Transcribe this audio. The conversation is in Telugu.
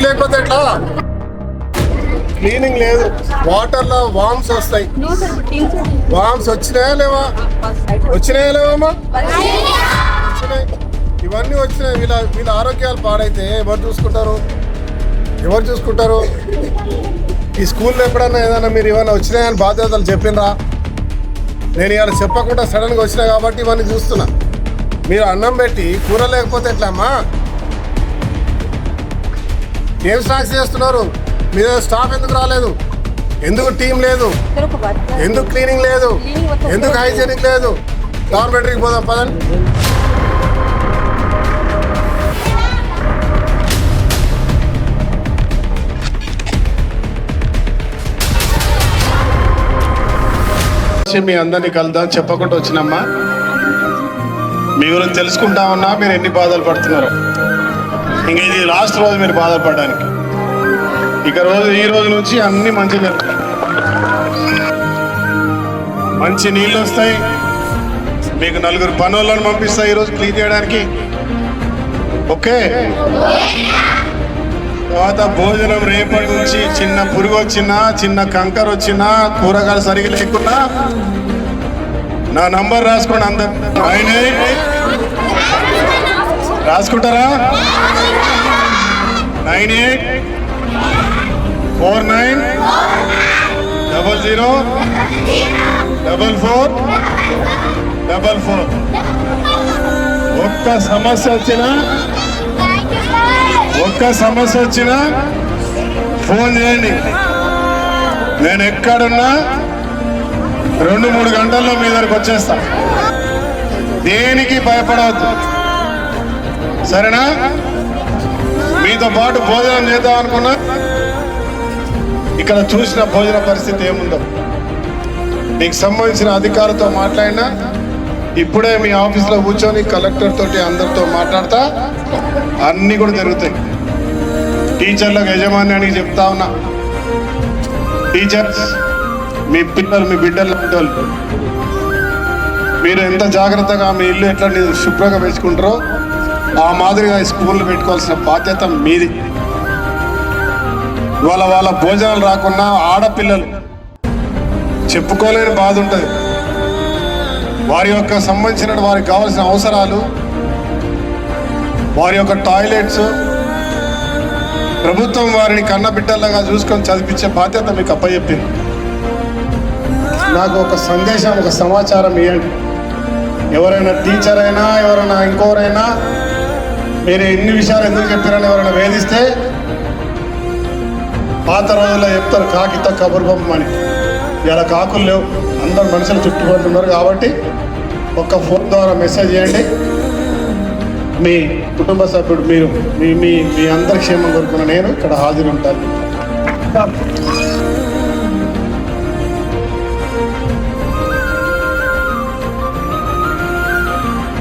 లేకపోతే ఎట్లా? క్లీనింగ్ లేదు, వాటర్లో వామ్స్ వస్తాయి. వామ్స్ వచ్చినాయా లేవా? వచ్చినాయా లేవమ్మా? వచ్చినాయి. ఇవన్నీ వచ్చినాయి. వీళ్ళ ఆరోగ్యాలు పాడైతే ఎవరు చూసుకుంటారు? ఎవరు చూసుకుంటారు? ఈ స్కూల్లో ఎప్పుడన్నా ఏదైనా మీరు ఏమైనా వచ్చినాయని బాధ్యతలు చెప్పినరా? నేను ఇవాళ చెప్పకుండా సడన్గా వచ్చినా కాబట్టి ఇవన్నీ చూస్తున్నా. మీరు అన్నం పెట్టి కూర లేకపోతే ఎట్లా అమ్మా? ఏం స్నాక్స్ చేస్తున్నారు? మీరు స్టాఫ్ ఎందుకు రాలేదు? ఎందుకు టీం లేదు? ఎందుకు క్లీనింగ్ లేదు? ఎందుకు హైజీనిక్ లేదు? డార్మెటరీకి పోదాం పదండి. మీ అందరినీ కలుద్దాం చెప్పకుండా వచ్చినమ్మా. మీ గురించి తెలుసుకుంటా ఉన్నా మీరు ఎన్ని బాధలు పడుతున్నారో. ఇంక ఇది లాస్ట్ రోజు మీరు బాధపడడానికి. ఈ రోజు నుంచి అన్ని మంచి జరుగుతాయి. మంచి నీళ్ళు వస్తాయి. మీకు 4 పనులను పంపిస్తాయి ఈరోజు క్లీన్ చేయడానికి. ఓకే. తర్వాత భోజనం రేపటి నుంచి చిన్న పురుగు వచ్చినా, చిన్న కంకర వచ్చినా, కూరగాయలు సరిగ్గా లేకున్నా నా నంబర్ రాసుకోండి. అందరు 98 రాసుకుంటారా? 98 49 00 44 44. ఒక్క సమస్య వచ్చినా ఫోన్ చేయండి. నేను ఎక్కడున్నా 2-3 గంటల్లో మీ దగ్గరికి వచ్చేస్తా. దేనికి భయపడవద్దు, సరేనా? మీతో పాటు భోజనం చేద్దాం అనుకున్నా. ఇక్కడ చూసిన భోజన పరిస్థితి ఏముందో మీకు సంబంధించిన అధికారులతో మాట్లాడినా, ఇప్పుడే మీ ఆఫీస్లో కూర్చొని కలెక్టర్ తోటి అందరితో మాట్లాడతా అన్నీ కూడా జరుగుతాయి. టీచర్లకు యజమాన్యానికి చెప్తా ఉన్నా, టీచర్స్ మీ పిల్లలు మీ బిడ్డలు లాంటి వాళ్ళు, మీరు ఎంత జాగ్రత్తగా మీ ఇల్లు ఎట్లా శుభ్రంగా పెంచుకుంటారో ఆ మాదిరిగా స్కూళ్ళు పెట్టుకోవాల్సిన బాధ్యత మీది. వాళ్ళ భోజనాలు రాకున్నా ఆడపిల్లలు చెప్పుకోలేని బాధ ఉంటుంది. వారి యొక్క సంబంధించిన వారికి కావాల్సిన అవసరాలు, వారి యొక్క టాయిలెట్స్ ప్రభుత్వం వారిని కన్న బిడ్డల్లాగా చూసుకొని చదివించే బాధ్యత మీకు అప్పచెప్పింది. నాకు ఒక సందేశం, ఒక సమాచారం ఇవ్వండి. ఎవరైనా టీచర్ అయినా ఎవరైనా ఇంకోరైనా మీరు ఇన్ని విషయాలు ఎందుకు చెప్పారని ఎవరైనా వేధిస్తే పాత రోజుల్లో చెప్తారు కాకితో కబురు పంపమని. ఇలా కాకులు లేవు, అందరు మనుషులు చుట్టుపడుతున్నారు. కాబట్టి ఒక్క ఫోన్ ద్వారా మెసేజ్ చేయండి. మీ కుటుంబ సభ్యుడు మీరు మీ అందరి క్షేమం కోరుకున్న నేను ఇక్కడ హాజరు ఉంటాను.